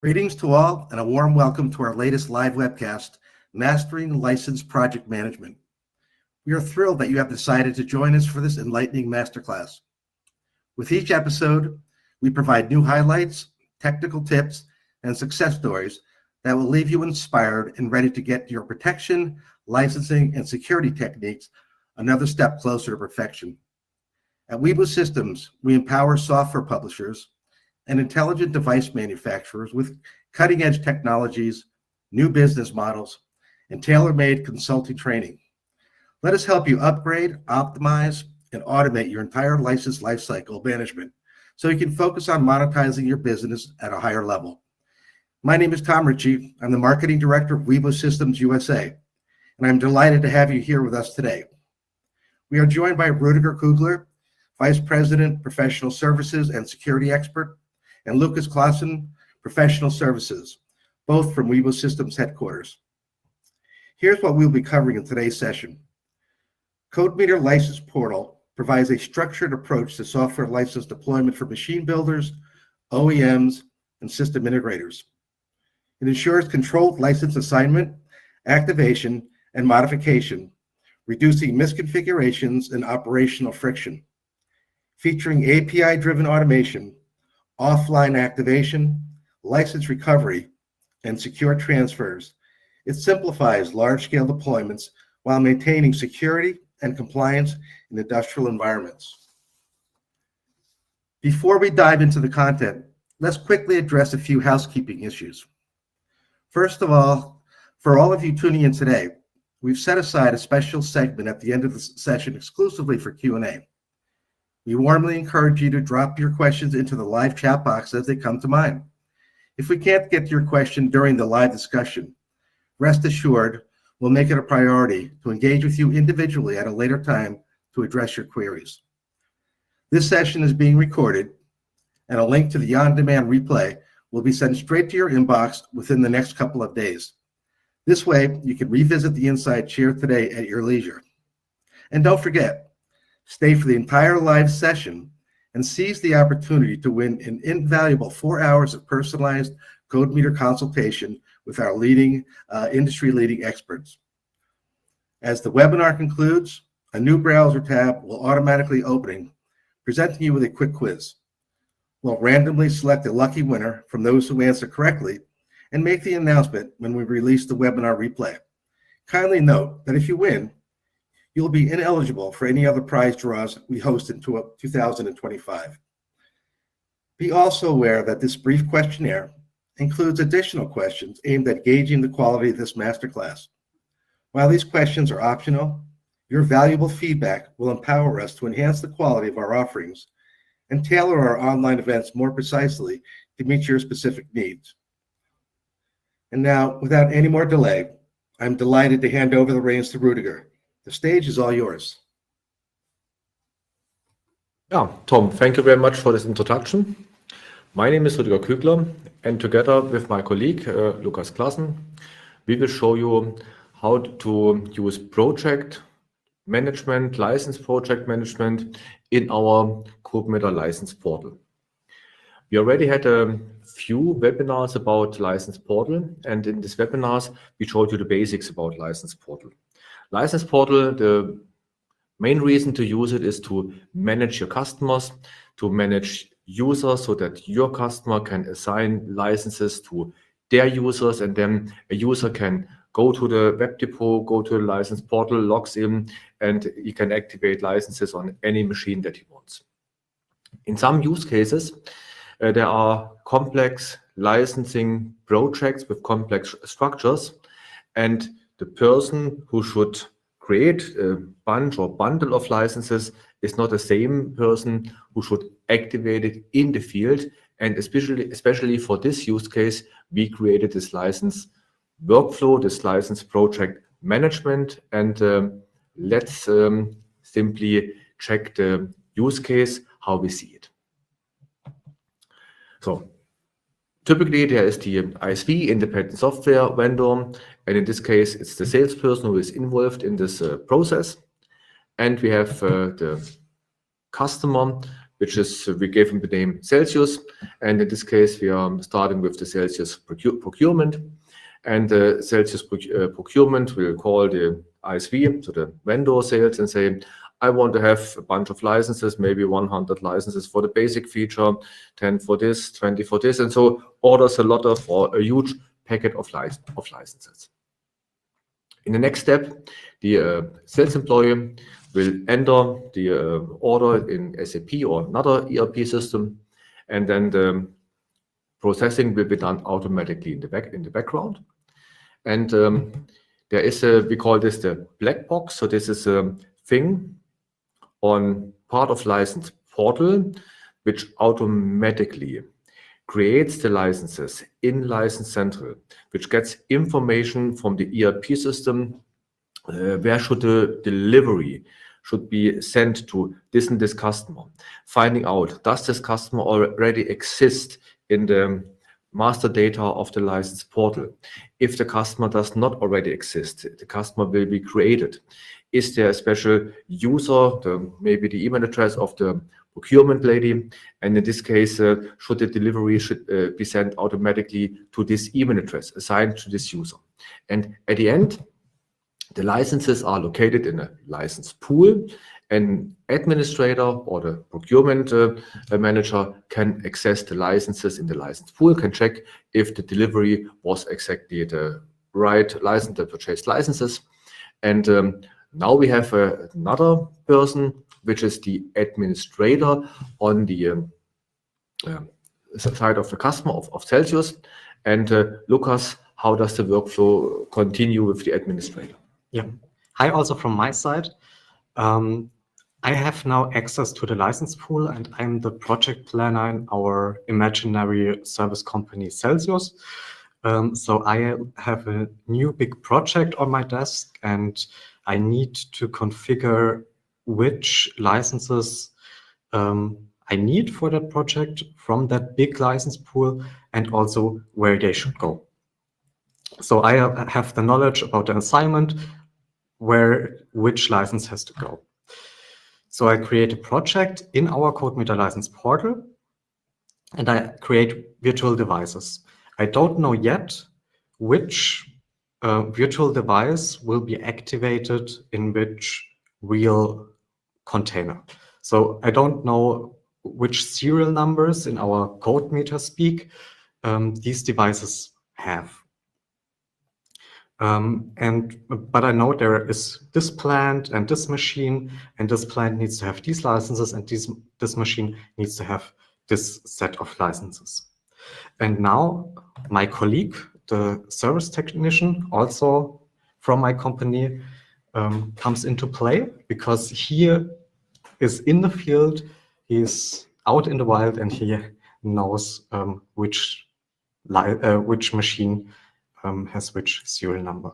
Greetings to all and a warm welcome to our latest live webcast, Mastering License Project Management. We are thrilled that you have decided to join us for this enlightening masterclass. With each episode, we provide new highlights, technical tips, and success stories that will leave you inspired and ready to get your protection, licensing, and security techniques another step closer to perfection. At WIBU-SYSTEMS, we empower software publishers and intelligent device manufacturers with cutting-edge technologies, new business models, and tailor-made consulting training. Let us help you upgrade, optimize, and automate your entire license lifecycle management so you can focus on monetizing your business at a higher level. My name is Tom Ritchie. I'm the Marketing Director of WIBU-SYSTEMS USA, and I'm delighted to have you here with us today. We are joined by Rudiger Kugler, Vice President, Professional Services and Security Expert, and Lucas Clausen, Professional Services, both from WIBU-SYSTEMS headquarters. Here's what we'll be covering in today's session. CodeMeter License Portal provides a structured approach to software license deployment for machine builders, OEMs, and system integrators. It ensures controlled license assignment, activation, and modification, reducing misconfigurations and operational friction. Featuring API-driven automation, offline activation, license recovery, and secure transfers, it simplifies large-scale deployments while maintaining security and compliance in industrial environments. Before we dive into the content, let's quickly address a few housekeeping issues. First of all, for all of you tuning in today, we've set aside a special segment at the end of the session exclusively for Q&A. We warmly encourage you to drop your questions into the live chat box as they come to mind. If we can't get to your question during the live discussion, rest assured we'll make it a priority to engage with you individually at a later time to address your queries. This session is being recorded, and a link to the on-demand replay will be sent straight to your inbox within the next couple of days. This way, you can revisit the insights shared today at your leisure. And don't forget, stay for the entire live session and seize the opportunity to win an invaluable 4 hours of personalized CodeMeter consultation with our leading industry-leading experts. As the webinar concludes, a new browser tab will automatically open, presenting you with a quick quiz. We'll randomly select a lucky winner from those who answer correctly and make the announcement when we release the webinar replay. Kindly note that if you win, you'll be ineligible for any other prize draws we host in 2025. Be also aware that this brief questionnaire includes additional questions aimed at gauging the quality of this masterclass. While these questions are optional, your valuable feedback will empower us to enhance the quality of our offerings and tailor our online events more precisely to meet your specific needs. And now, without any more delay, I'm delighted to hand over the reins to Rudiger. The stage is all yours. Yeah, Tom, thank you very much for this introduction. My name is Rudiger Kugler, and together with my colleague, Lucas Clausen, we will show you how to use project management, license project management in our CodeMeter license portal. We already had a few webinars about license portal, and in these webinars, we showed you the basics about license portal. License portal, the main reason to use it is to manage your customers, to manage users so that your customer can assign licenses to their users, and then a user can go to the web depot, go to the license portal, logs in, and he can activate licenses on any machine that he wants. In some use cases, there are complex licensing projects with complex structures, and the person who should create a bunch or bundle of licenses is not the same person who should activate it in the field. And especially for this use case, we created this license workflow, this license project management. And let's simply check the use case, how we see it. So typically, there is the ISV, independent software vendor, and in this case, it's the salesperson who is involved in this process. And we have the customer which is, we gave him the name Celsius. And in this case, we are starting with the Celsius procurement. And the Celsius procurement will call the ISV, so the vendor sales, and say, I want to have a bunch of licenses, maybe 100 licenses for the basic feature, 10 for this, 20 for this. And so orders a lot of, or a huge packet of licenses. In the next step, the sales employee will enter the order in SAP or another ERP system, and then the processing will be done automatically in the background. And there is we call this the black box. So this is a thing on part of license portal, which automatically creates the licenses in License Central, which gets information from the ERP system, where should the delivery should be sent to this and this customer, finding out, does this customer already exist in the master data of the license portal? If the customer does not already exist, the customer will be created. Is there a special user, maybe the email address of the procurement lady? And in this case, should the delivery be sent automatically to this email address assigned to this user? And at the end, the licenses are located in a license pool. An administrator or the procurement manager can access the licenses in the license pool, can check if the delivery was exactly the right license, the purchased licenses. And now we have another person, which is the administrator on the side of the customer of Celsius. And Lukas, how does the workflow continue with the administrator? Yeah. Hi, also from my side. I have now access to the license pool, and I'm the project planner in our imaginary service company Celsius. So I have a new big project on my desk, and I need to configure which licenses I need for that project from that big license pool, and also where they should go. So I have the knowledge about the assignment, which license has to go. So I create a project in our CodeMeter license portal, and I create virtual devices. I don't know yet which virtual device will be activated in which real container. So I don't know which serial numbers in our CodeMeter speak these devices have. But I know there is this plant and this machine, and this plant needs to have these licenses, and this machine needs to have this set of licenses. And now my colleague, the service technician, also from my company, comes into play, because he is in the field, he's out in the wild, and he knows which machine has which serial number.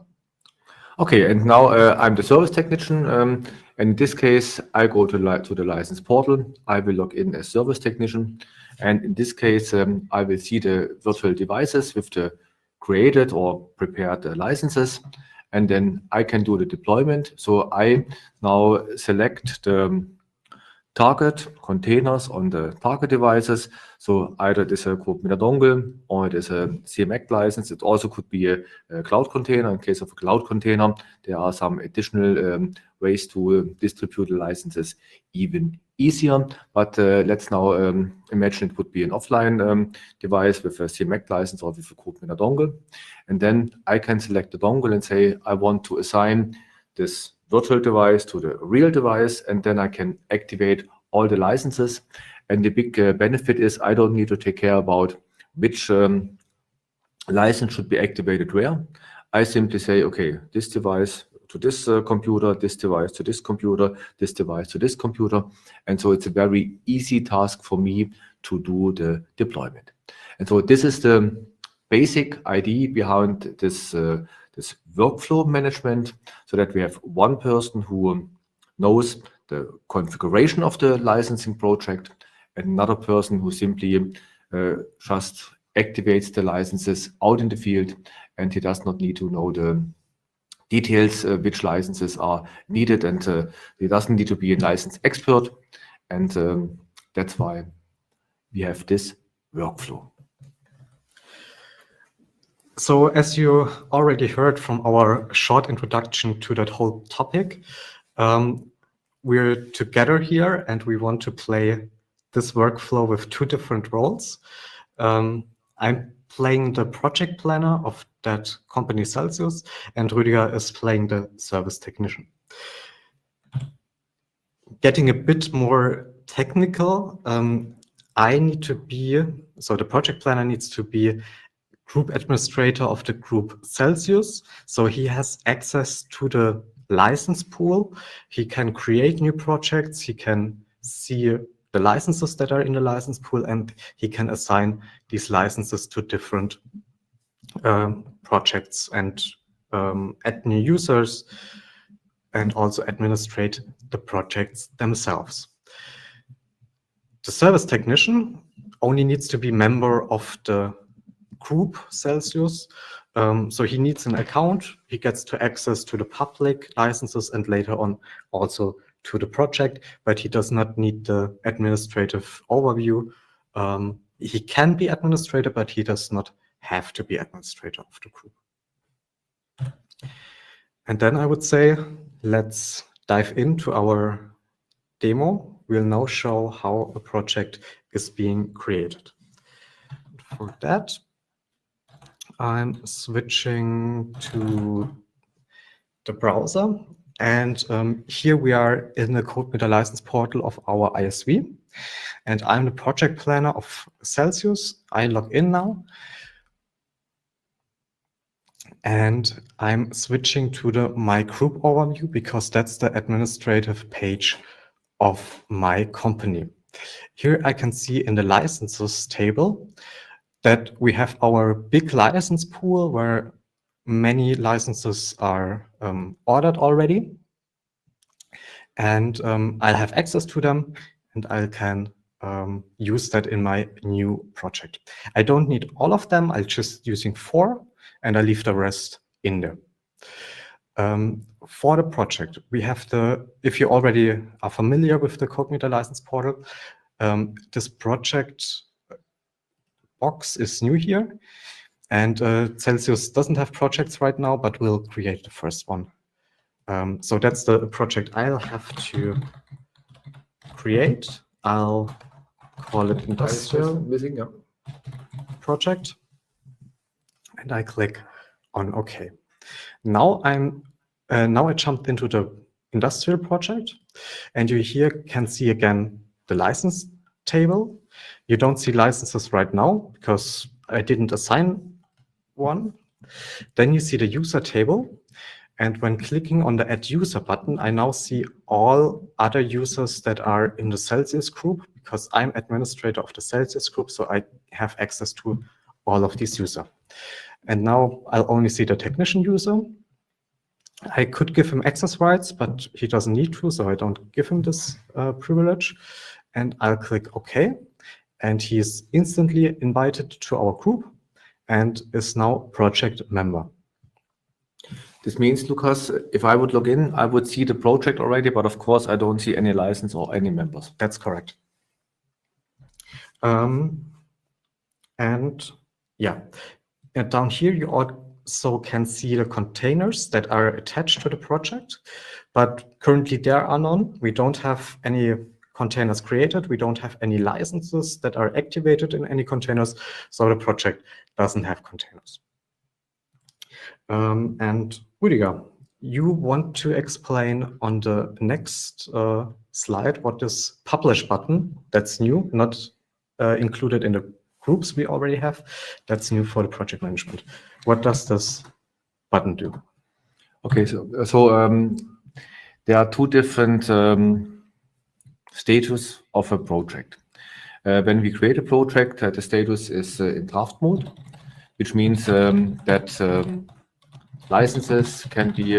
Okay, and now I'm the service technician. And in this case, I go to the license portal. I will log in as service technician. And in this case, I will see the virtual devices with the created or prepared licenses. And then I can do the deployment. So I now select the target containers on the target devices. So either it is a CodeMeter dongle or it is a CMX license. It also could be a cloud container. In case of a cloud container, there are some additional ways to distribute the licenses even easier. But let's now imagine it would be an offline device with a CMX license or with a CodeMeter dongle. And then I can select the dongle and say, I want to assign this virtual device to the real device, and then I can activate all the licenses. And the big benefit is I don't need to take care about which license should be activated where. I simply say, okay, this device to this computer, this device to this computer, this device to this computer. And so it's a very easy task for me to do the deployment. And so this is the basic idea behind this this workflow management, so that we have one person who knows the configuration of the licensing project, and another person who simply just activates the licenses out in the field, and he does not need to know the details which licenses are needed, and he doesn't need to be a license expert. And That's why we have this workflow. So as you already heard from our short introduction to that whole topic, we're together here and we want to play this workflow with two different roles. I'm playing the project planner of that company Celsius, and Rüdiger is playing the service technician. Getting a bit more technical, the project planner needs to be group administrator of the group Celsius. So he has access to the license pool. He can create new projects. He can see the licenses that are in the license pool, and he can assign these licenses to different projects and add new users and also administrate the projects themselves. The service technician only needs to be member of the group Celsius. So he needs an account. He gets to access to the public licenses and later on also to the project, but he does not need the administrative overview. He can be administrator, but he does not have to be administrator of the group. And then I would say, let's dive into our demo. We'll now show how a project is being created. For that, I'm switching to the browser. And here we are in the CodeMeter license portal of our ISV. And I'm the project planner of Celsius. I log in now. And I'm switching to the My Group overview because that's the administrative page of my company. Here I can see in the licenses table that we have our big license pool where many licenses are ordered already. And I'll have access to them and I can use that in my new project. I don't need all of them. I'm just using 4 and I leave the rest in there. For the project, we have if you already are familiar with the CodeMeter license portal, this project box is new here. And Celsius doesn't have projects right now, but we'll create the first one. So that's the project I'll have to create. I'll call it industrial project. And I click on OK. Now I jumped into the industrial project, and you here can see again the license table. You don't see licenses right now because I didn't assign one. Then you see the user table. And when clicking on the Add User button, I now see all other users that are in the Celsius group because I'm administrator of the Celsius group, so I have access to all of these users. And now I'll only see the technician user. I could give him access rights, but he doesn't need to, so I don't give him this privilege. And I'll click OK. And he is instantly invited to our group and is now project member. This means, Lucas, if I would log in, I would see the project already, but of course I don't see any license or any members. That's correct. And yeah, and down here you also can see the containers that are attached to the project, but currently there are none. We don't have any containers created. We don't have any licenses that are activated in any containers, so the project doesn't have containers. And Rüdiger, you want to explain on the next slide what this publish button, that's new, not included in the groups we already have, that's new for the project management. What does this button do? Okay, so there are 2 different status of a project. When we create a project, the status is in draft mode, which means that licenses can be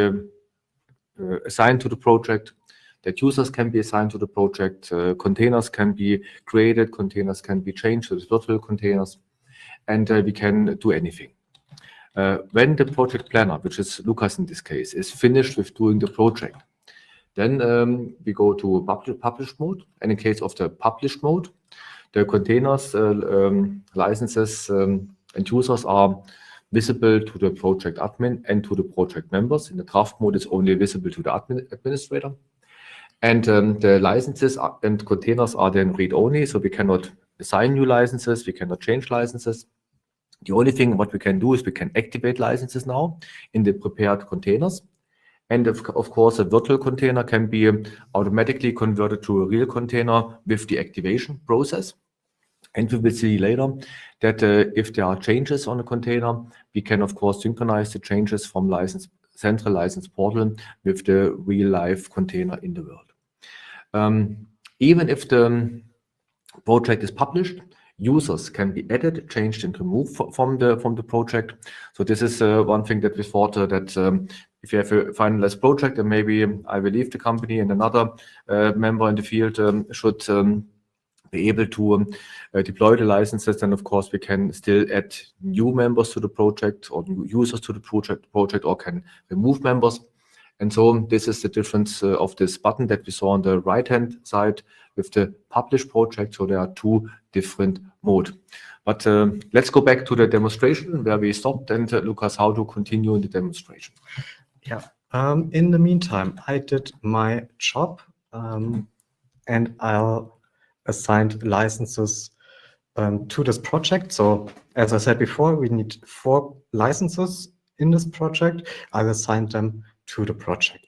assigned to the project, that users can be assigned to the project, containers can be created, containers can be changed to virtual containers, and we can do anything. When the project planner, which is Lucas in this case, is finished with doing the project, Then we go to publish mode, and in case of the publish mode, the containers, licenses, and users are visible to the project admin and to the project members. In the draft mode, it's only visible to the administrator. And the licenses and containers are then read-only, so we cannot assign new licenses, we cannot change licenses. The only thing what we can do is we can activate licenses now in the prepared containers. And of course, a virtual container can be automatically converted to a real container with the activation process. And we will see later that if there are changes on a container, we can, of course, synchronize the changes from central license portal with the real-life container in the world. Even if the project is published, users can be added, changed, and removed from the project. So this is one thing that we thought that if you have a finalized project and maybe I will leave the company and another member in the field should be able to deploy the licenses, then of course we can still add new members to the project or new users to the project or can remove members. And so this is the difference of this button that we saw on the right-hand side with the publish project. So there are two different modes. But let's go back to the demonstration where we stopped, and Lukas, how to continue in the demonstration. Yeah. In the meantime, I did my job, and I'll assign licenses to this project. So as I said before, we need 4 licenses in this project. I'll assign them to the project.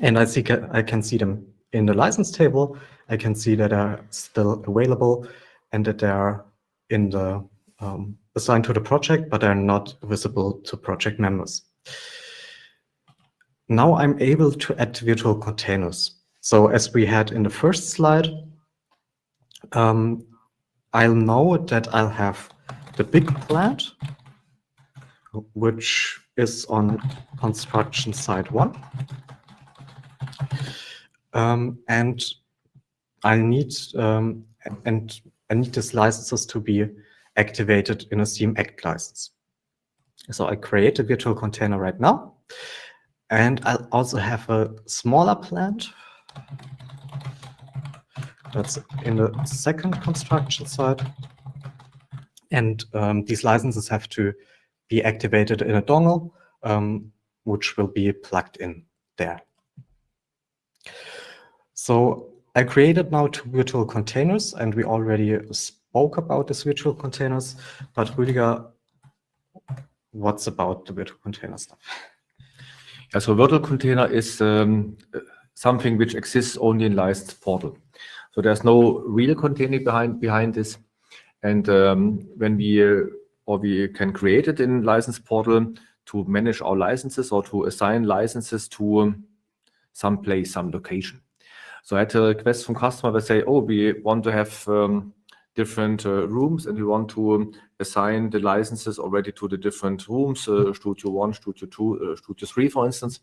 And I can see them in the license table. I can see that they're still available and that they are in the assigned to the project, but they're not visible to project members. Now I'm able to add virtual containers. So as we had in the first slide, I'll know that I'll have the big plant, which is on construction site 1. And I need these licenses to be activated in a CmAct license. So I create a virtual container right now, and I'll also have a smaller plant that's in the second construction site, and these licenses have to be activated in a dongle, which will be plugged in there. So I created now 2 virtual containers, and we already spoke about these virtual containers, but Rüdiger, what's about the virtual container stuff? Yeah, so virtual container is something which exists only in license portal. So there's no real container behind this. And when we can create it in license portal to manage our licenses or to assign licenses to some place, some location. So I had a request from customer that say, oh, we want to have different rooms, and we want to assign the licenses already to the different rooms, Studio 1, Studio 2, Studio 3, for instance.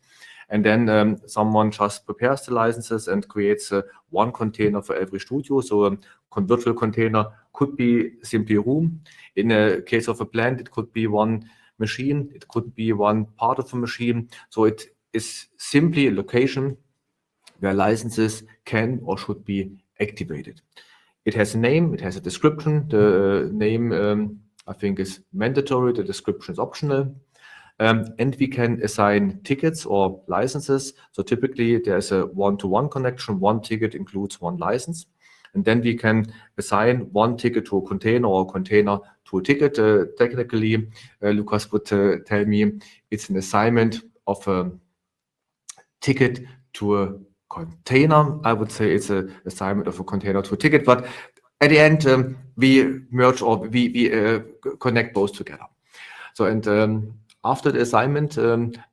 And then someone just prepares the licenses and creates one container for every studio. So a virtual container could be simply a room. In a case of a plant, it could be one machine. It could be one part of a machine. So it is simply a location where licenses can or should be activated. It has a name, it has a description. The name, I think, is mandatory. The description is optional. And we can assign tickets or licenses. So typically there's a one-to-one connection. One ticket includes one license. And then we can assign one ticket to a container or a container to a ticket. Technically, Lukas would tell me it's an assignment of a ticket to a container. I would say it's an assignment of a container to a ticket. But at the end, we merge or we connect both together. So, and after the assignment,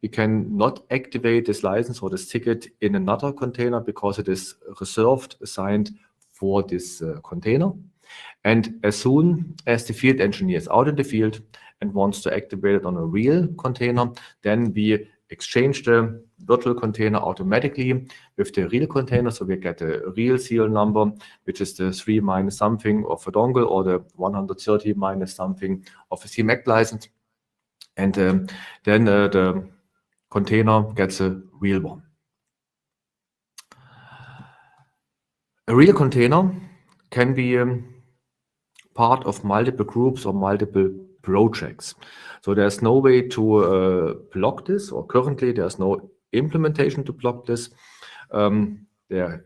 we can not activate this license or this ticket in another container because it is reserved, assigned for this container. And as soon as the field engineer is out in the field and wants to activate it on a real container, then we exchange the virtual container automatically with the real container. So we get a real serial number, which is the 3 minus something of a dongle or the 130 minus something of a CmAct license. And then the container gets a real one. A real container can be part of multiple groups or multiple projects. So there's no way to block this, or currently there's no implementation to block this. There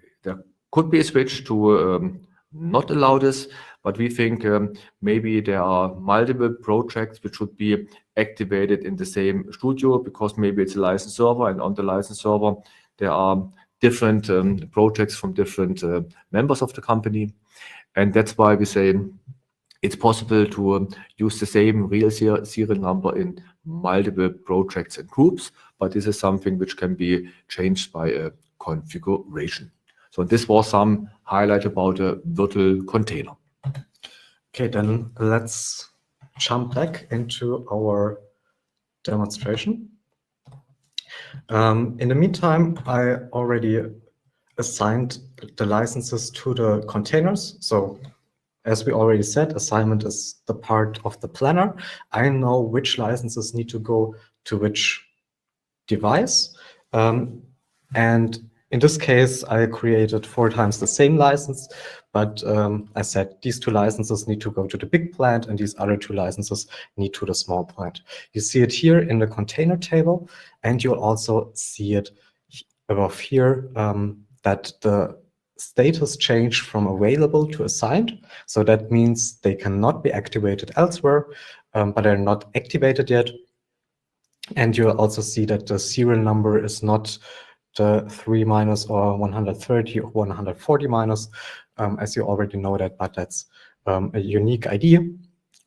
could be a switch to not allow this, but we think maybe there are multiple projects which should be activated in the same studio, because maybe it's a license server, and on the license server there are different projects from different members of the company. And that's why we say it's possible to use the same real serial number in multiple projects and groups, but this is something which can be changed by a configuration. So this was some highlight about a virtual container. Okay, then let's jump back into our demonstration. In the meantime, I already assigned the licenses to the containers. So as we already said, assignment is the part of the planner. I know which licenses need to go to which device. And in this case, I created 4 times the same license, but I said these 2 licenses need to go to the big plant and these other 2 licenses need to the small plant. You see it here in the container table, and you'll also see it above here that the status changed from available to assigned. So that means they cannot be activated elsewhere, but they're not activated yet. And you'll also see that the serial number is not the 3 minus or 130 or 140 minus, as you already know that, but that's a unique ID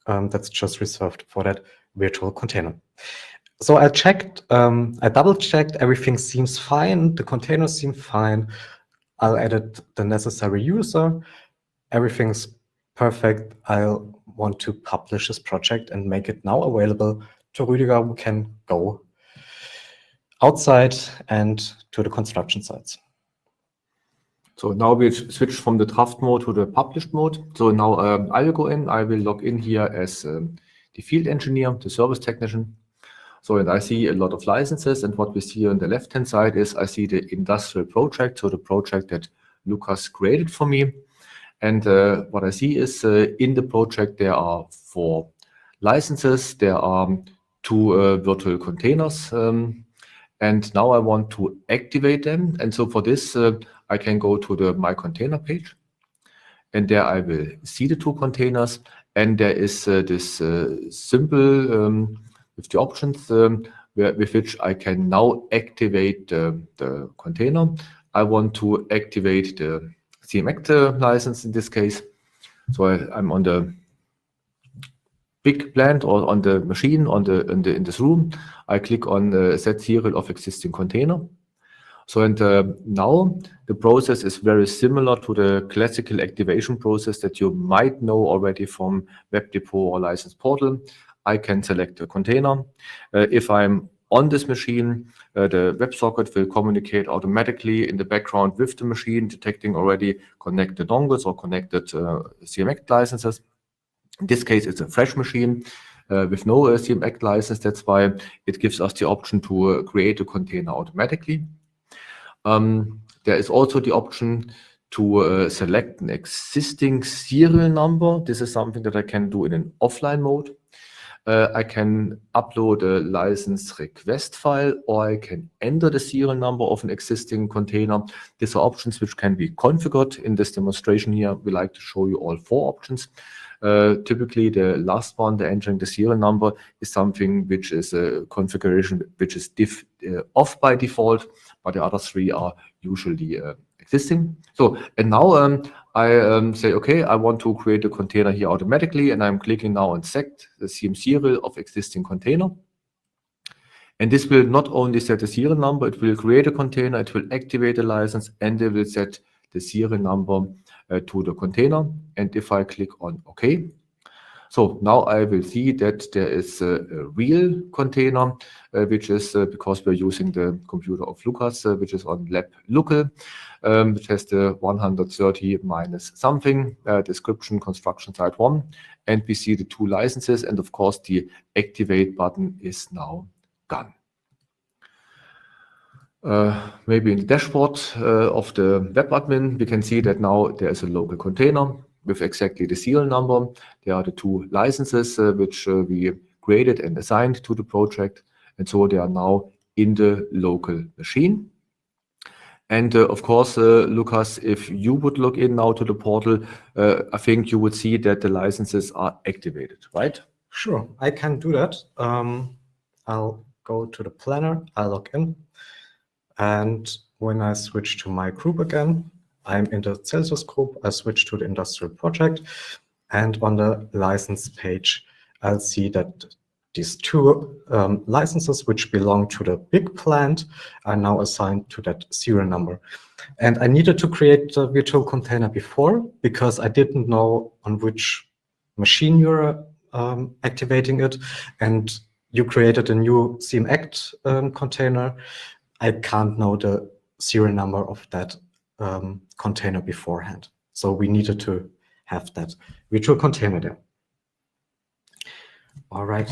that's just reserved for that virtual container. So I checked, I double checked, everything seems fine, the containers seem fine. I'll edit the necessary user, everything's perfect. I'll want to publish this project and make it now available to Rüdiger, who can go outside and to the construction sites. So now we switch from the draft mode to the published mode. So now I will go in, I will log in here as the field engineer, the service technician. So, and I see a lot of licenses, and what we see on the left-hand side is I see the industrial project, so the project that Lucas created for me. And what I see is in the project there are 4 licenses, there are 2 virtual containers, and now I want to activate them. And so for this, I can go to the My Container page, and there I will see the 2 containers, and there is this symbol with the options with which I can now activate the container. I want to activate the CmContainers license in this case. So I'm on the big plant or on the machine in this room. I click on set serial of existing container. So and now the process is very similar to the classical activation process that you might know already from Web Depot or License Portal. I can select a container. If I'm on this machine, the WebSocket will communicate automatically in the background with the machine, detecting already connected dongles or connected CmContainers licenses. In this case, it's a fresh machine with no CmContainers license. That's why it gives us the option to create a container automatically. There is also the option to select an existing serial number. This is something that I can do in an offline mode. I can upload a license request file, or I can enter the serial number of an existing container. These are options which can be configured. In this demonstration here, we like to show you all 4 options. Typically, the last one, the entering the serial number, is something which is a configuration which is off by default, but the other 3 are usually existing. So, and now I say, okay, I want to create a container here automatically, and I'm clicking now on set the CM serial of existing container. And this will not only set the serial number, it will create a container, it will activate the license, and it will set the serial number to the container. And if I click on OK, so now I will see that there is a real container, which is because we're using the computer of Lucas, which is on lab local, which has the 130 minus something, description, construction site 1. And we see the 2 licenses. And of course, the activate button is now done. Maybe in the dashboard of the web admin, we can see that now there is a local container with exactly the serial number. There are the two licenses which we created and assigned to the project. And so they are now in the local machine. And of course, Lucas, if you would log in now to the portal, I think you would see that the licenses are activated, right? Sure, I can do that. I'll go to the planner, I'll log in. And when I switch to my group again, I'm in the Celsius group, I switch to the industrial project. And on the license page, I'll see that these two licenses, which belong to the big plant, are now assigned to that serial number. And I needed to create the virtual container before because I didn't know on which machine you're activating it. And you created a new CmAct container. I can't know the serial number of that container beforehand. So we needed to have that virtual container there. All right.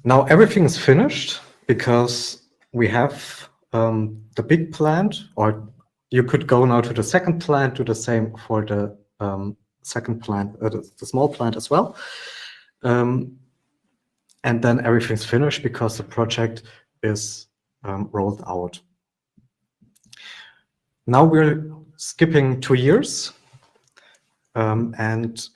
Now everything is finished because we have the big plant, or you could go now to the second plant, do the same for the second plant, the small plant as well. And then everything's finished because the project is rolled out. Now we're skipping 2 years, and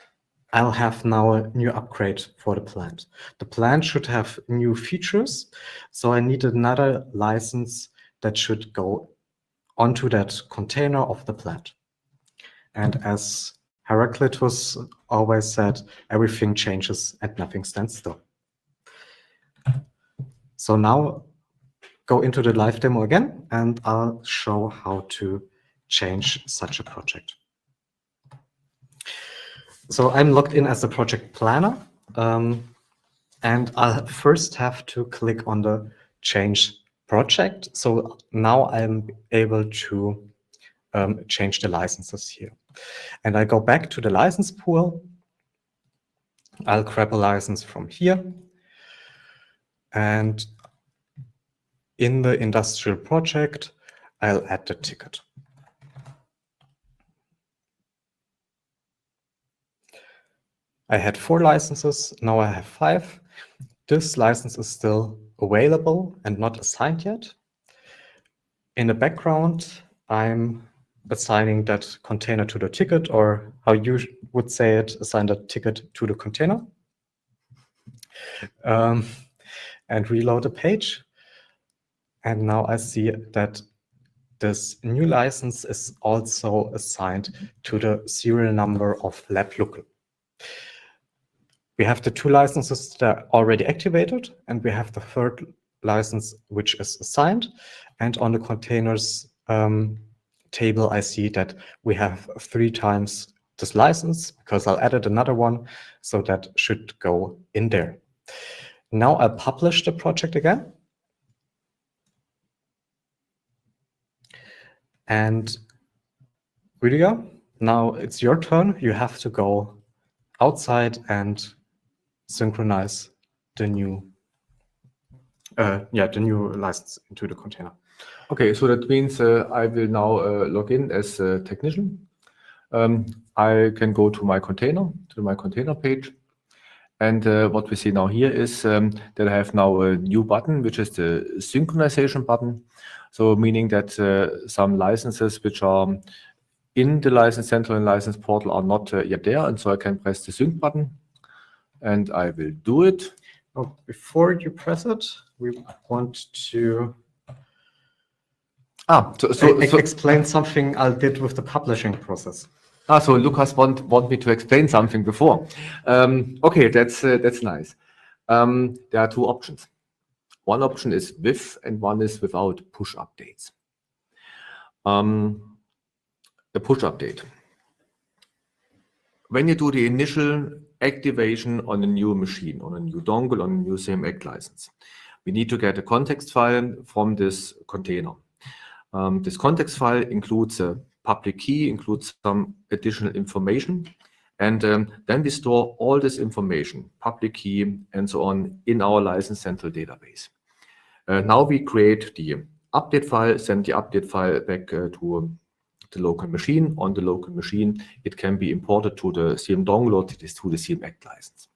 I'll have now a new upgrade for the plant. The plant should have new features, so I need another license that should go onto that container of the plant. And as Heraclitus always said, everything changes and nothing stands still. So now go into the live demo again, and I'll show how to change such a project. So I'm logged in as the project planner, and I'll first have to click on the change project. So now I'm able to change the licenses here. And I go back to the license pool. I'll grab a license from here. And in the industrial project, I'll add the ticket. I had 4 licenses, now I have 5. This license is still available and not assigned yet. In the background, I'm assigning that container to the ticket, or how you would say it, assign the ticket to the container. And reload the page. And now I see that this new license is also assigned to the serial number of lab local. We have the 2 licenses that are already activated, and we have the 3rd license which is assigned. And on the containers table, I see that we have 3 times this license because I'll added another one, so that should go in there. Now I'll publish the project again. And Rüdiger, now it's your turn. You have to go outside and synchronize the new license into the container. Okay, so that means I will now log in as a technician. I can go to my container page. And what we see now here is that I have now a new button, which is the synchronization button. So meaning that some licenses which are in the License Central and License Portal are not yet there. And so I can press the sync button, and I will do it. Oh, before you press it, we want to explain something I did with the publishing process. So Lucas want me to explain something before. Okay, that's nice. There are 2 options. One option is with, and one is without push updates. The push update. When you do the initial activation on a new machine, on a new dongle, on a new CmAct license, we need to get a context file from this container. This context file includes a public key, includes some additional information, And then we store all this information, public key and so on, in our license central database. Now we create the update file, send the update file back to the local machine. On the local machine, it can be imported to the CM download, it is to the CM Act license.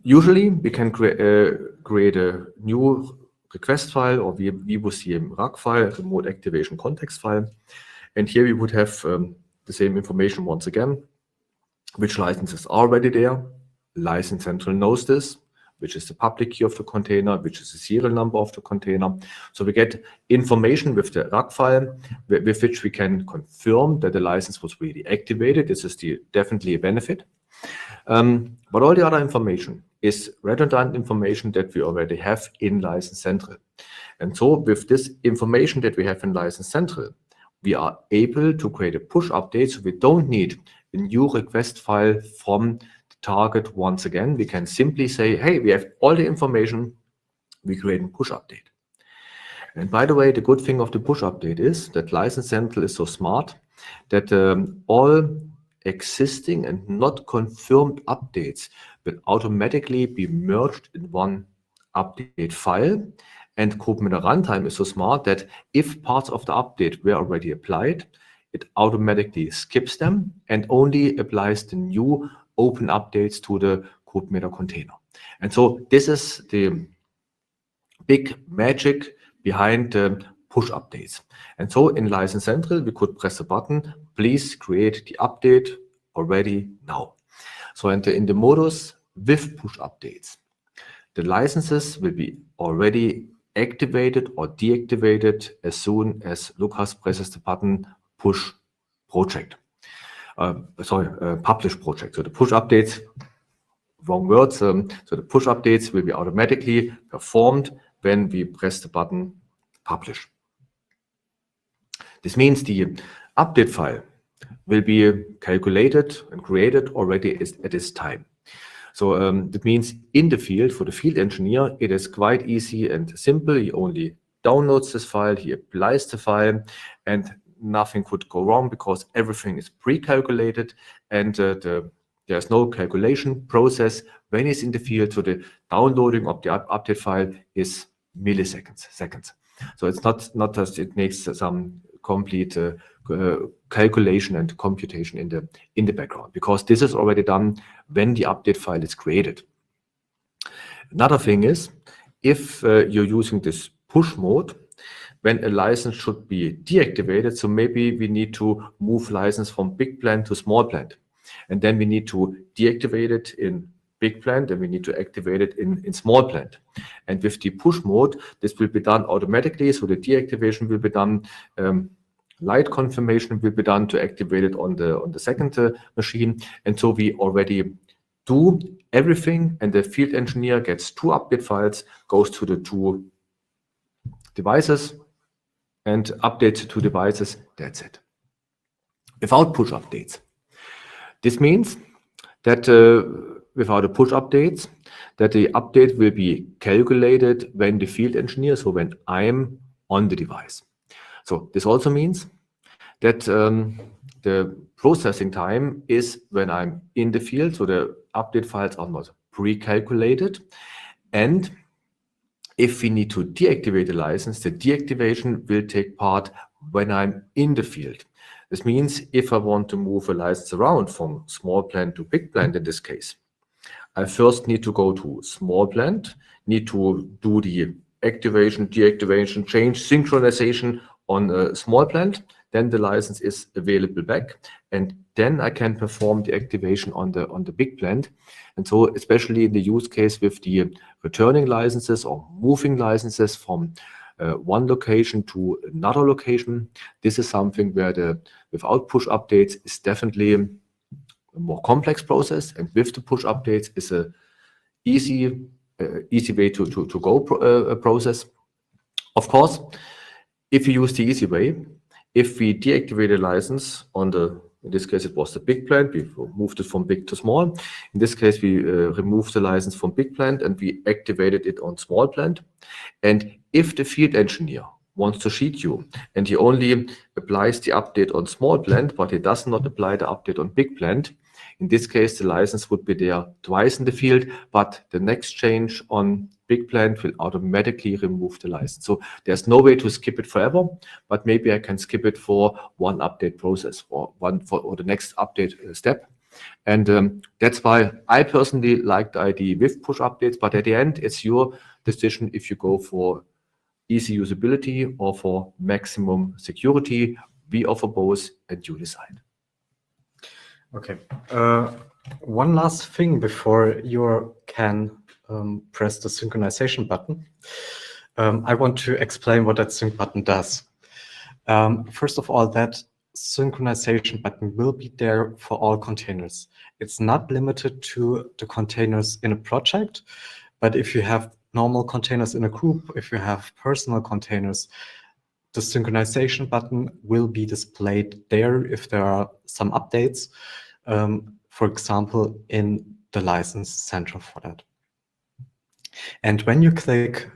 Usually, we can create a new request file or WIBU-CM RAG file, remote activation context file. And here we would have the same information once again, which licenses are already there. License Central knows this, which is the public key of the container, which is the serial number of the container. So we get information with the RAG file, with which we can confirm that the license was really activated. This is definitely a benefit. But all the other information is redundant information that we already have in License Central. And so with this information that we have in License Central, we are able to create a push update. So we don't need a new request file from the target once again. We can simply say, hey, we have all the information, we create a push update. And by the way, the good thing of the push update is that License Central is so smart that all existing and not confirmed updates will automatically be merged in one update file. And Kubernetes runtime is so smart that if parts of the update were already applied, it automatically skips them and only applies the new open updates to the Kubernetes container. And so this is the big magic behind push updates. And so in License Central, we could press a button, please create the update already now. So in the modus with push updates, the licenses will be already activated or deactivated as soon as Lukas presses the button push project. Publish project. So the push updates, wrong words. So the push updates will be automatically performed when we press the button publish. This means the update file will be calculated and created already at this time. So that means in the field, for the field engineer, it is quite easy and simple. He only downloads this file, he applies the file, and nothing could go wrong because everything is pre-calculated and there's no calculation process when it's in the field. So the downloading of the update file is milliseconds, seconds. So it's not just it makes some complete calculation and computation in the background, because this is already done when the update file is created. Another thing is, if you're using this push mode, when a license should be deactivated, so maybe we need to move license from big plant to small plant, and then we need to deactivate it in big plant, and we need to activate it in small plant. And with the push mode, this will be done automatically. So the deactivation will be done, light confirmation will be done to activate it on the second machine. And so we already do everything, and the field engineer gets 2 update files, goes to the 2 devices and updates 2 devices. That's it. Without push updates. This means that without the push updates, that the update will be calculated when the field engineer, so when I'm on the device. So this also means that the processing time is when I'm in the field, so the update files are not pre-calculated. And if we need to deactivate the license, the deactivation will take part when I'm in the field. This means if I want to move a license around from small plant to big plant in this case, I first need to go to small plant, need to do the activation, deactivation, change, synchronization on a small plant, then the license is available back, and then I can perform the activation on the big plant. And so especially in the use case with the returning licenses or moving licenses from one location to another location, this is something where the without push updates is definitely a more complex process, and with the push updates is a easy way to go process. Of course, if you use the easy way, if we deactivate a license on in this case it was the big plant, we moved it from big to small. In this case, we removed the license from big plant and we activated it on small plant. And if the field engineer wants to sheet you, and he only applies the update on small plant, but he does not apply the update on big plant. In this case, the license would be there twice in the field, but the next change on big plant will automatically remove the license. So there's no way to skip it forever, but maybe I can skip it for one update process or the next update step. And that's why I personally like the idea with push updates, but at the end, it's your decision if you go for easy usability or for maximum security. We offer both, and you decide. Okay. One last thing before you can press the synchronization button. I want to explain what that sync button does. First of all, that synchronization button will be there for all containers. It's not limited to the containers in a project, but if you have normal containers in a group, if you have personal containers, the synchronization button will be displayed there if there are some updates, for example, in the license central for that. And when you click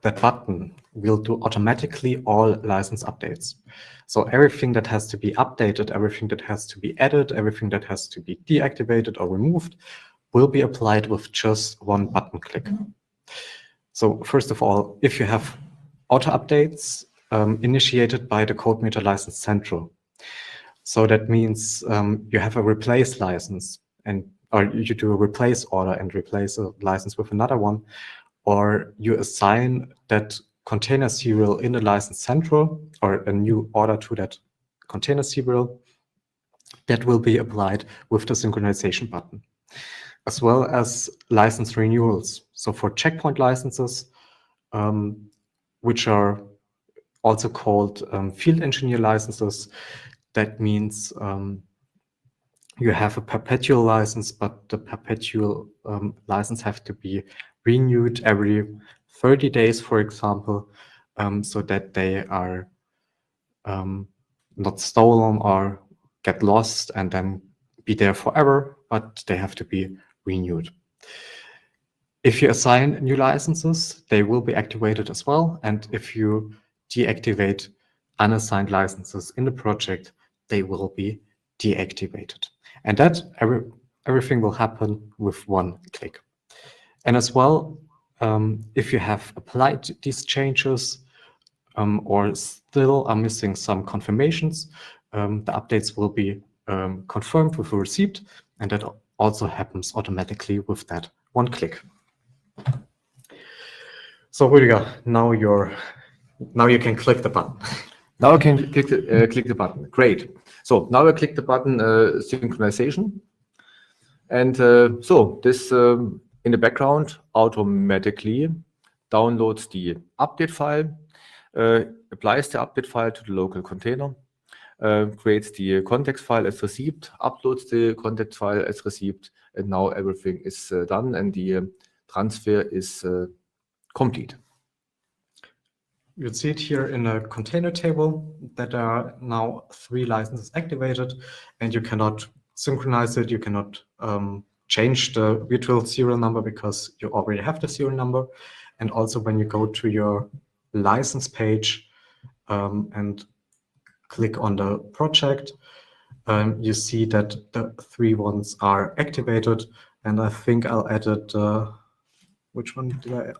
that button, we'll do automatically all license updates. So everything that has to be updated, everything that has to be added, everything that has to be deactivated or removed will be applied with just one button click. So first of all, if you have auto updates initiated by the CodeMeter license central, so that means you have a replace license, or you do a replace order and replace a license with another one, or you assign that container serial in the license central or a new order to that container serial, that will be applied with the synchronization button, as well as license renewals. So for checkpoint licenses, which are also called field engineer licenses, that means you have a perpetual license, but the perpetual license have to be renewed every 30 days, for example, so that they are not stolen or get lost and then be there forever, but they have to be renewed. If you assign new licenses, they will be activated as well. And if you deactivate unassigned licenses in the project, they will be deactivated. And that everything will happen with one click. And as well, if you have applied these changes or still are missing some confirmations, the updates will be confirmed with a receipt, and that also happens automatically with that one click. So Rüdiger, now you can click the button. Now I can click the button. Great. So now I click the button synchronization. And so this in the background automatically downloads the update file, applies the update file to the local container, creates the context file as received, uploads the context file as received, and now everything is done and the transfer is complete. You see it here in a container table that are now 3 licenses activated, and you cannot synchronize it. You cannot change the virtual serial number because you already have the serial number. And also when you go to your license page and click on the project, you see that the 3 ones are activated. And I think I'll edit, which one did I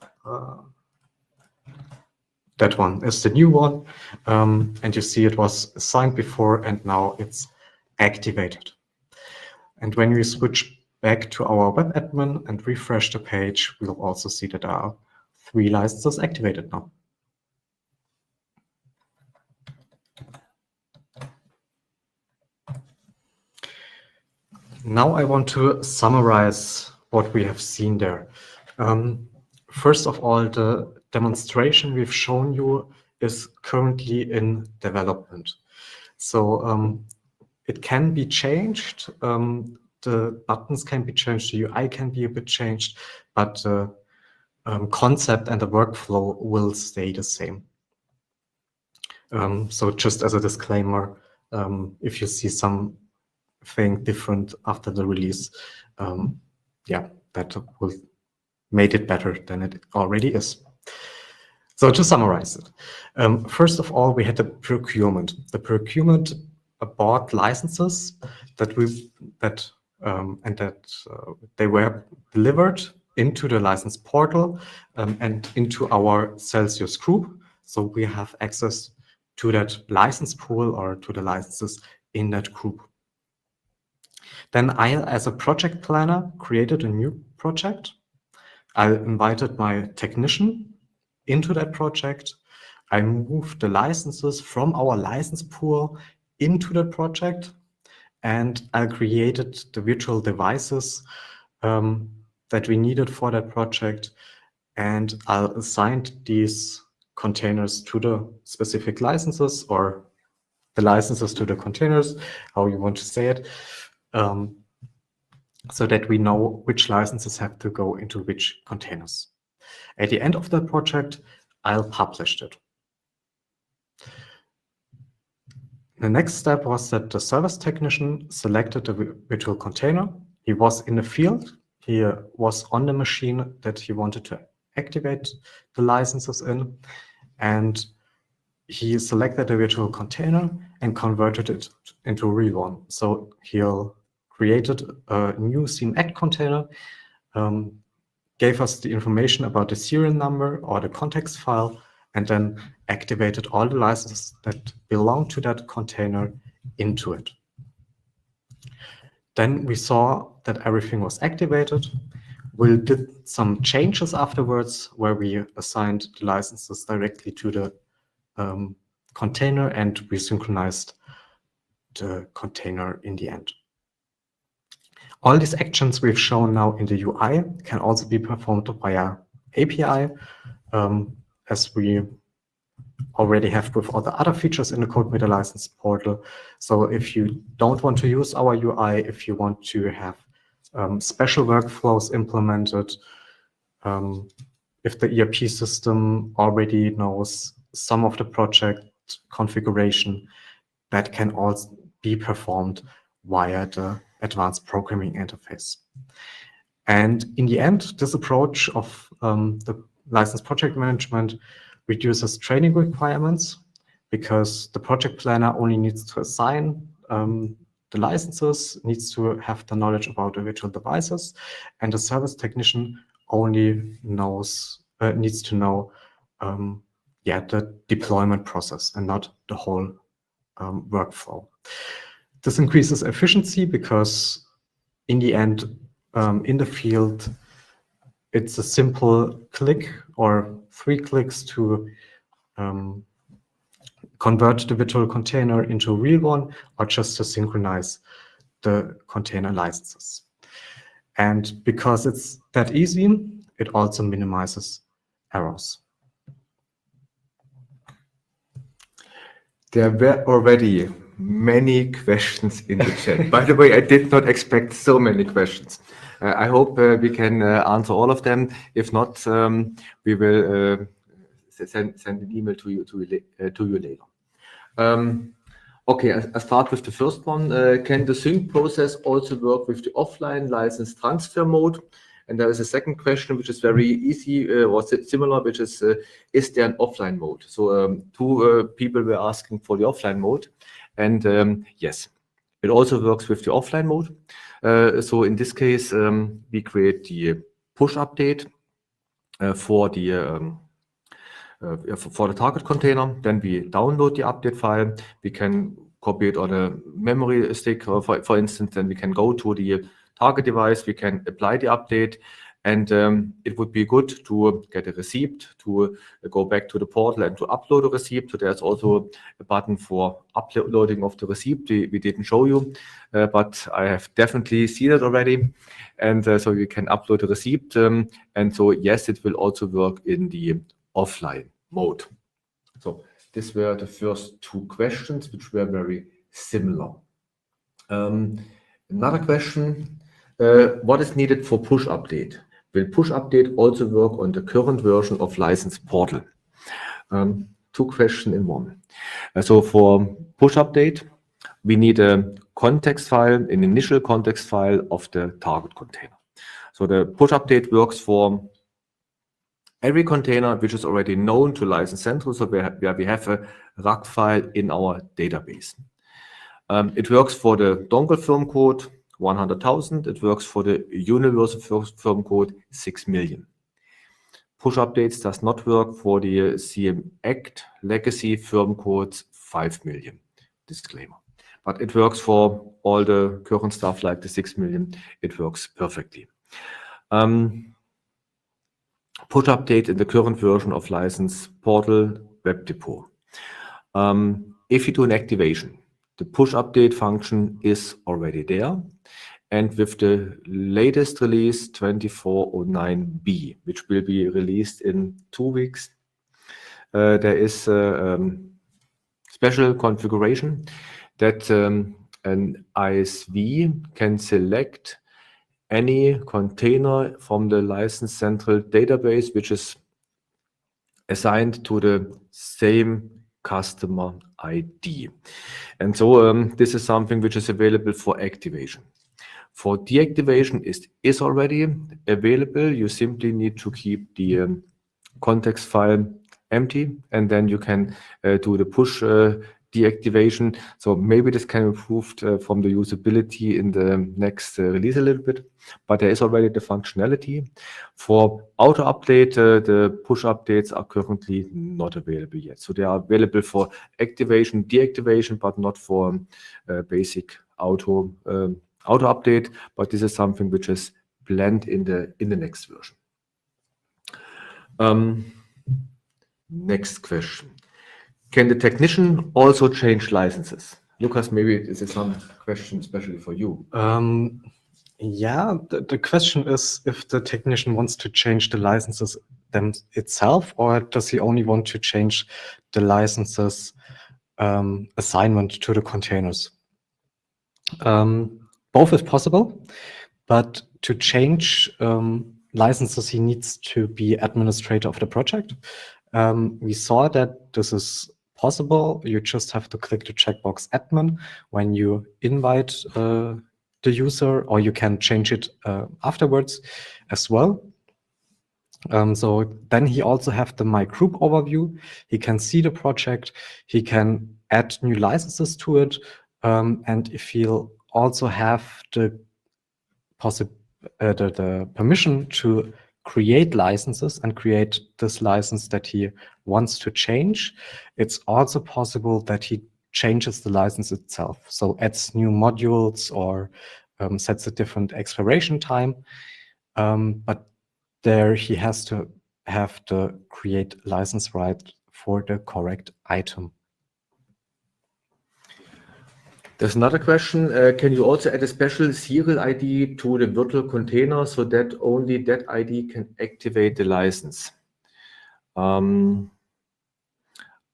that one is the new one, and you see it was assigned before and now it's activated. And when we switch back to our web admin and refresh the page, we'll also see that there are 3 licenses activated now. Now I want to summarize what we have seen there. First of all, the demonstration we've shown you is currently in development. So it can be changed. The buttons can be changed, the UI can be a bit changed, but the concept and the workflow will stay the same. So just as a disclaimer, if you see something different after the release, yeah, that will make it better than it already is. So to summarize it, first of all, we had the procurement. The procurement bought licenses that they were delivered into the license portal and into our Celsius group. So we have access to that license pool or to the licenses in that group. Then I, as a project planner, created a new project. I invited my technician into that project. I moved the licenses from our license pool into the project, and I created the virtual devices that we needed for that project, and I assigned these containers to the specific licenses, or the licenses to the containers, how you want to say it, so that we know which licenses have to go into which containers. At the end of the project, I'll publish it. The next step was that the service technician selected the virtual container. He was in the field. He was on the machine that he wanted to activate the licenses in, and he selected the virtual container and converted it into a real one. So he'll created a new CmAd container, gave us the information about the serial number or the context file, and then activated all the licenses that belong to that container into it. Then we saw that everything was activated. We did some changes afterwards where we assigned the licenses directly to the container, and we synchronized the container in the end. All these actions we've shown now in the UI can also be performed via API, as we already have with all the other features in the CodeMeter license portal. So if you don't want to use our UI, if you want to have special workflows implemented, if the ERP system already knows some of the project configuration, that can also be performed via the advanced programming interface. And in the end, this approach of the license project management reduces training requirements, because the project planner only needs to assign the licenses, needs to have the knowledge about the virtual devices, and the service technician only needs to know the deployment process and not the whole workflow. This increases efficiency because in the end, in the field, it's a simple click or 3 clicks to convert the virtual container into a real one, or just to synchronize the container licenses. And because it's that easy, it also minimizes errors. There were already many questions in the chat. By the way, I did not expect so many questions. I hope we can answer all of them. If not, we will send an email to you later. Okay, I start with the first one. Can the sync process also work with the offline license transfer mode? And there is a second question, which is very easy or similar, which is there an offline mode? So two people were asking for the offline mode. And yes, it also works with the offline mode. So in this case, we create the push update for the target container. Then we download the update file. We can copy it on a memory stick, for instance. Then we can go to the target device. We can apply the update. And it would be good to get a receipt, to go back to the portal and to upload a receipt. So there's also a button for uploading of the receipt. We didn't show you, but I have definitely seen it already. And so you can upload a receipt. And so, yes, it will also work in the offline mode. So these were the first two questions, which were very similar. Another question, what is needed for push update? Will push update also work on the current version of license portal? Two questions in one. So for push update, we need a context file, an initial context file of the target container. So the push update works for every container which is already known to License Central, so where we have a RAG file in our database. It works for the dongle firm code 100,000. It works for the universal firm code 6 million. Push updates does not work for the CmAct legacy firm codes 5 million. Disclaimer. But it works for all the current stuff like the 6 million. It works perfectly. Push update in the current version of license portal web depot. If you do an activation, the push update function is already there. And with the latest release 2409B, which will be released in 2 weeks, there is a special configuration that an ISV can select any container from the License Central database which is assigned to the same customer ID. And so this is something which is available for activation. For deactivation, it is already available. You simply need to keep the context file empty, and then you can do the push deactivation. So maybe this can be improved from the usability in the next release a little bit, but there is already the functionality. For auto update, the push updates are currently not available yet. So they are available for activation, deactivation, but not for basic auto update. But this is something which is planned in the next version. Next question. Can the technician also change licenses? Lucas, maybe this is some question especially for you. Yeah, the question is if the technician wants to change the licenses itself, or does he only want to change the licenses assignment to the containers? Both is possible, but to change licenses, he needs to be administrator of the project. We saw that this is possible. You just have to click the checkbox admin when you invite the user, or you can change it afterwards as well. So then he also have the My Group overview. He can see the project. He can add new licenses to it. And if he'll also have the permission to create licenses and create this license that he wants to change, it's also possible that he changes the license itself. So adds new modules or sets a different expiration time. But there he has to have the create license right for the correct item. There's another question. Can you also add a special serial ID to the virtual container so that only that ID can activate the license?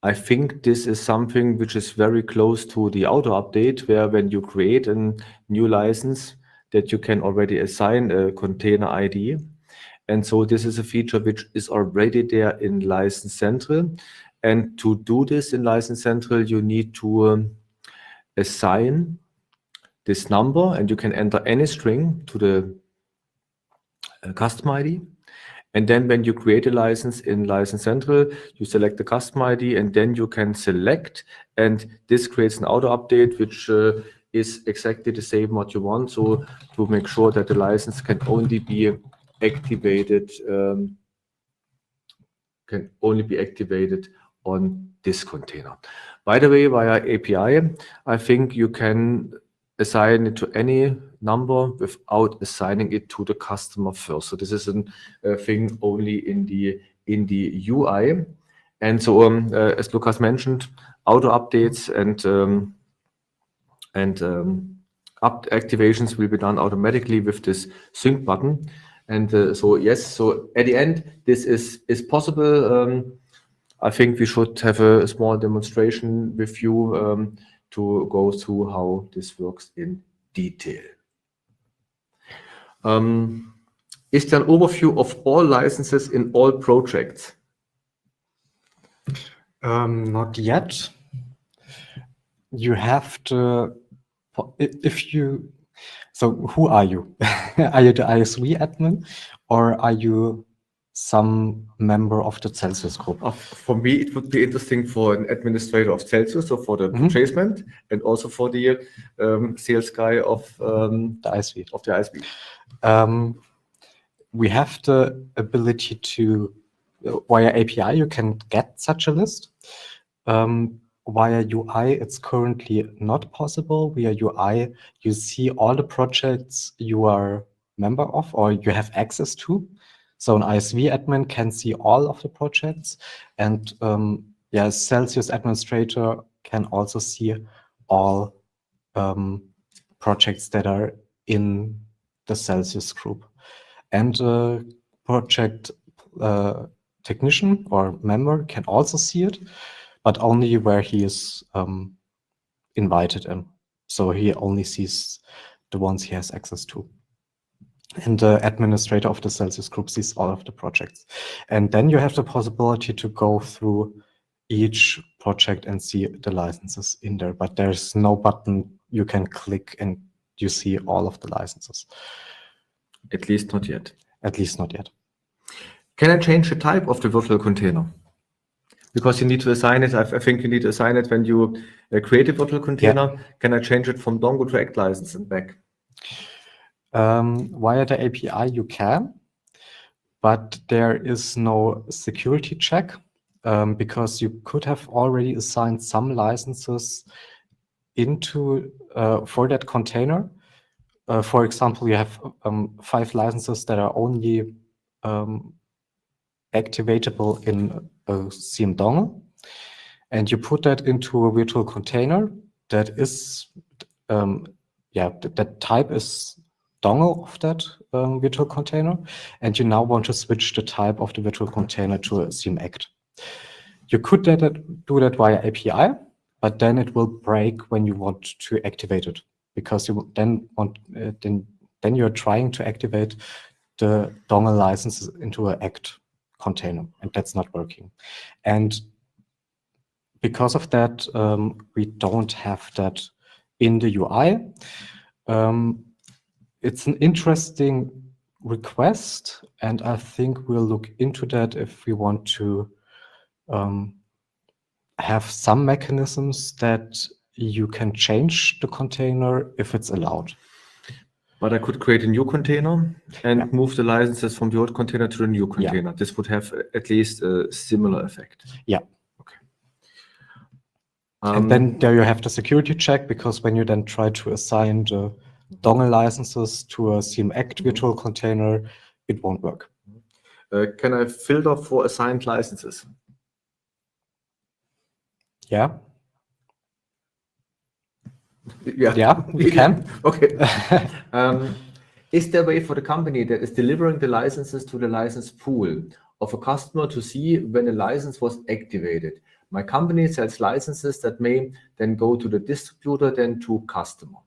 I think this is something which is very close to the auto update, where when you create a new license, that you can already assign a container ID. And so this is a feature which is already there in License Central. And to do this in License Central, you need to assign this number, and you can enter any string to the custom ID. And then when you create a license in License Central, you select the custom ID, and then you can select, and this creates an auto update, which is exactly the same what you want. So to make sure that the license can only be activated, on this container. By the way, via API, I think you can assign it to any number without assigning it to the customer first. So this is a thing only in the UI. And so, as Lucas mentioned, auto updates and activations will be done automatically with this sync button. And so yes, so at the end, this is possible. I think we should have a small demonstration with you to go through how this works in detail. Is there an overview of all licenses in all projects? Not yet. You have to, so who are you? Are you the ISV admin, or are you some member of the Celsius group. For me, it would be interesting for an administrator of Celsius, so for the purchasement, and also for the sales guy of The ISV. Of the ISV. We have the ability to, via API, you can get such a list. Via UI, it's currently not possible. Via UI, you see all the projects you are member of or you have access to. So an ISV admin can see all of the projects, and Celsius administrator can also see all projects that are in the Celsius group. And project technician or member can also see it, but only where he is invited in. So he only sees the ones he has access to. And the administrator of the Celsius group sees all of the projects. And then you have the possibility to go through each project and see the licenses in there, but there's no button you can click and you see all of the licenses. At least not yet. At least not yet. Can I change the type of the virtual container? Because you need to assign it. I think you need to assign it when you create a virtual container. Yeah. Can I change it from dongle to act license and back? Via the API you can, but there is no security check because you could have already assigned some licenses into for that container. For example, you have 5 licenses that are only activatable in a CM dongle, and you put that into a virtual container that is, that type is dongle of that virtual container, and you now want to switch the type of the virtual container to a CM act. You could do that via API, but then it will break when you want to activate it, because you then want then you're trying to activate the dongle licenses into an act container, and that's not working. And because of that, we don't have that in the UI. It's an interesting request, and I think we'll look into that if we want to have some mechanisms that you can change the container if it's allowed. But I could create a new container and move the licenses from the old container to the new container. Yeah. This would have at least a similar effect. Yeah. Okay. And then there you have the security check, because when you then try to assign the dongle licenses to a CM act virtual container, it won't work. Can I filter for assigned licenses? Yeah. Yeah, we can. Okay. Is there a way for the company that is delivering the licenses to the license pool of a customer to see when a license was activated? My company sells licenses that may then go to the distributor, then to customer.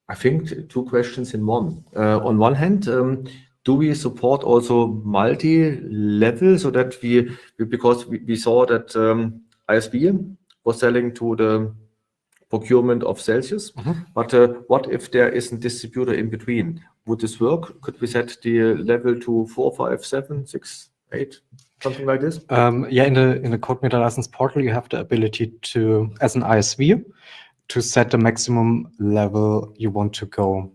I think 2 questions in one. On one hand, do we support also multi-level, so that because we saw that ISV was selling to the procurement of Celsius, but what if there isn't distributor in between? Would this work? Could we set the level to 4, 5, 7, 6, 8, something like this? Yeah, in the Code Meter License portal, you have the ability to, as an ISV, to set the maximum level you want to go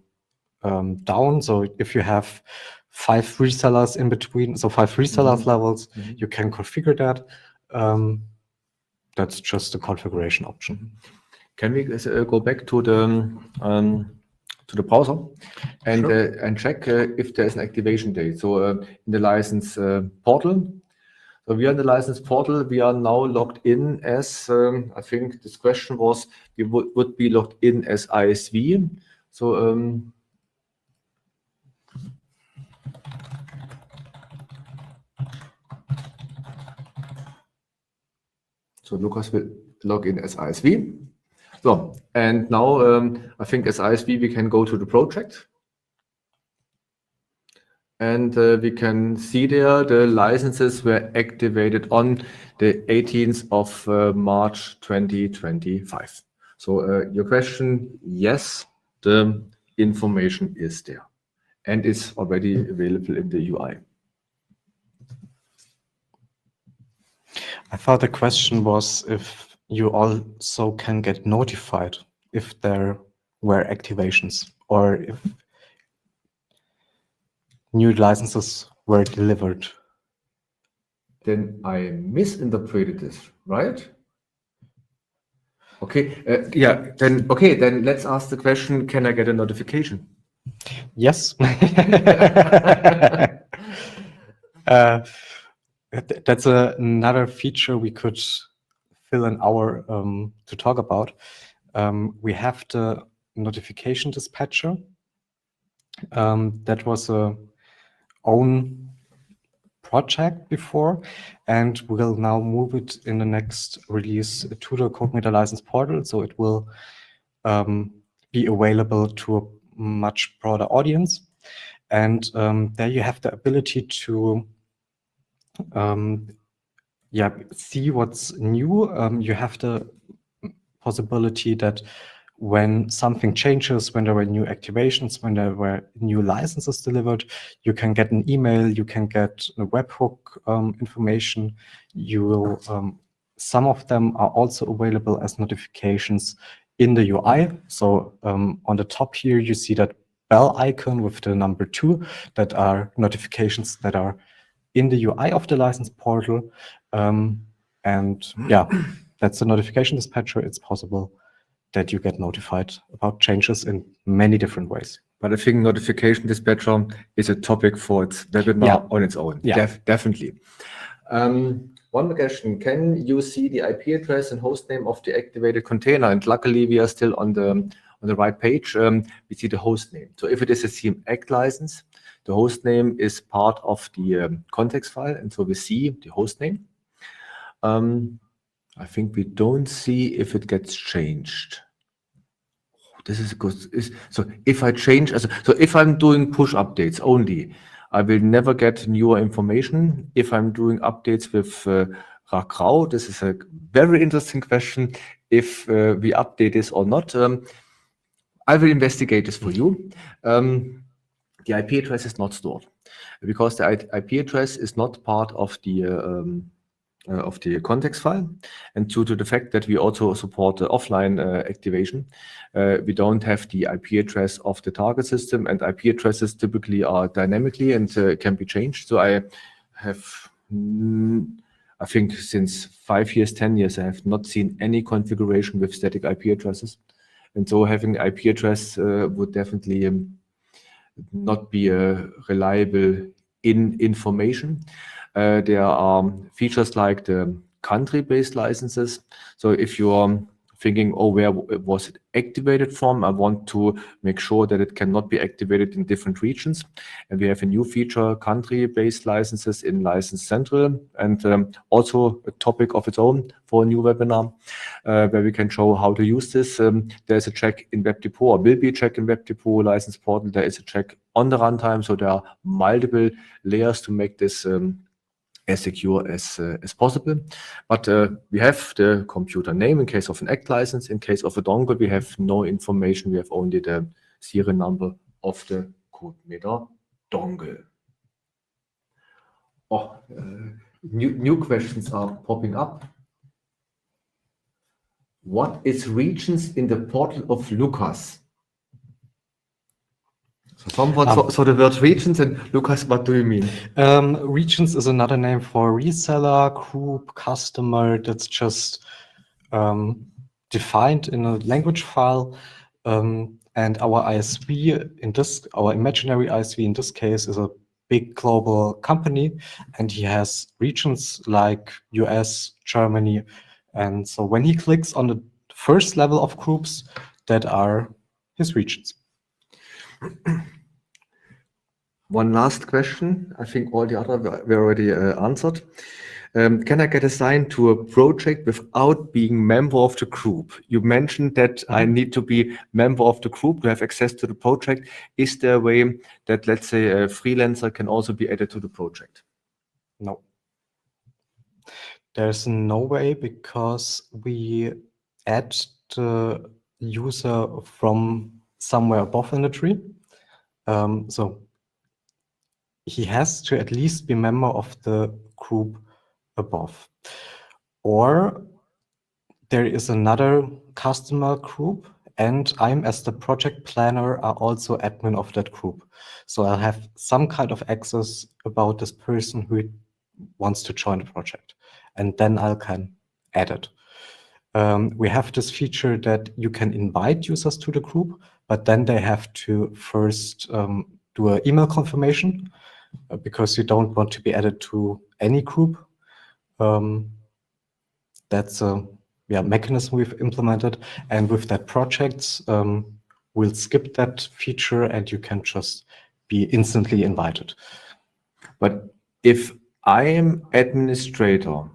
down. So if you have 5 resellers in between, so 5 resellers levels, you can configure that. That's just a configuration option. Can we go back to the browser and check if there is an activation date? So in the license portal, so we are in the license portal. We are now logged in as I think this question was, we would be logged in as ISV. So so Lukas will log in as ISV. So, and now I think as ISV we can go to the project, and we can see there the licenses were activated on the 18th of March 2025. So your question, yes, the information is there and is already available in the UI. I thought the question was if you also can get notified if there were activations or if new licenses were delivered. Then I misinterpreted this, right? Okay, yeah, then let's ask the question, can I get a notification? Yes. That's another feature we could fill an hour to talk about. We have the notification dispatcher. That was a own project before, and we'll now move it in the next release to the CodeMeter license portal, so it will be available to a much broader audience. And there you have the ability to see what's new. You have the possibility that when something changes, when there were new activations, when there were new licenses delivered, you can get an email, you can get a webhook information. You will, some of them are also available as notifications in the UI. So on the top here, you see that bell icon with the number 2 that are notifications that are in the UI of the license portal. And yeah, that's the notification dispatcher. It's possible that you get notified about changes in many different ways. But I think notification dispatcher is a topic for its webinar on its own. Yeah. Definitely. One question, can you see the IP address and hostname of the activated container? And luckily we are still on the right page. We see the hostname. So if it is a CmAct license, the hostname is part of the context file. And so we see the hostname. I think we don't see if it gets changed. This is good. So if I change, so if I'm doing push updates only, I will never get newer information. If I'm doing updates with Rakrau, this is a very interesting question. If we update this or not, I will investigate this for you. The IP address is not stored because the IP address is not part of the context file, and due to the fact that we also support offline activation, we don't have the IP address of the target system, and IP addresses typically are dynamically and can be changed. So I have, I think since 5 years, 10 years, I have not seen any configuration with static IP addresses, and so having IP address would definitely not be a reliable information. There are features like the country-based licenses. So if you're thinking, oh, where was it activated from? I want to make sure that it cannot be activated in different regions. And we have a new feature, country-based licenses in License Central, and also a topic of its own for a new webinar, where we can show how to use this. There's a check in WebDepot, or will be a check in WebDepot license portal. There is a check on the runtime. So there are multiple layers to make this as secure as possible. But we have the computer name in case of an ACT license. In case of a dongle, we have no information. We have only the serial number of the CodeMeter dongle. Oh, new questions are popping up. What is regions in the portal of Lucas? So the word regions, and Lucas, what do you mean? Regions is another name for reseller, group, customer. That's just defined in a language file. And our ISV our imaginary ISV in this case is a big global company, and he has regions like US, Germany. And so when he clicks on the first level of groups, that are his regions. One last question. I think all the other were already answered. Can I get assigned to a project without being member of the group? You mentioned that I need to be member of the group to have access to the project. Is there a way that, let's say, a freelancer can also be added to the project? No. There's no way, because we add the user from somewhere above in the tree. So he has to at least be member of the group above. Or there is another customer group, and I'm, as the project planner, are also admin of that group. So I'll have some kind of access about this person who wants to join the project, and then I can add it. We have this feature that you can invite users to the group, but then they have to first do an email confirmation because you don't want to be added to any group. That's a mechanism we've implemented, and with that projects, we'll skip that feature and you can just be instantly invited. But if I am administrator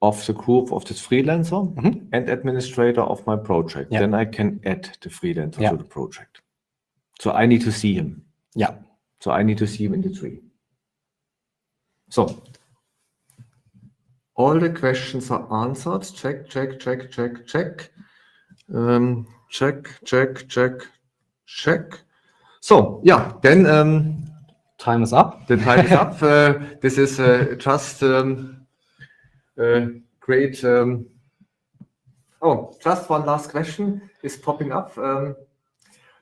of the group of this freelancer and administrator of my project, then I can add the freelancer to the project. So I need to see him. Yeah. So I need to see him in the tree. So all the questions are answered. Check, check, check, check, check. Check, check, check, check. So yeah, then time is up. The time is up. This is just great. Oh, just one last question is popping up.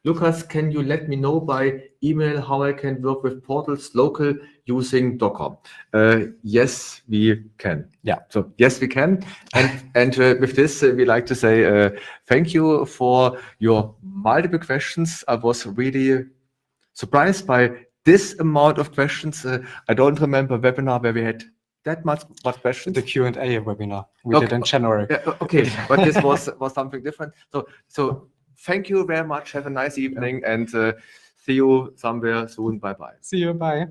Lucas, can you let me know by email how I can work with portals local using Docker? Yes, we can. Yeah. So yes, we can. And with this, we like to say thank you for your multiple questions. I was really surprised by this amount of questions. I don't remember a webinar where we had that much questions. The Q&A webinar we did in January. Yeah, okay, but this was something different. So thank you very much. Have a nice evening and see you somewhere soon. Bye-bye. See you. Bye.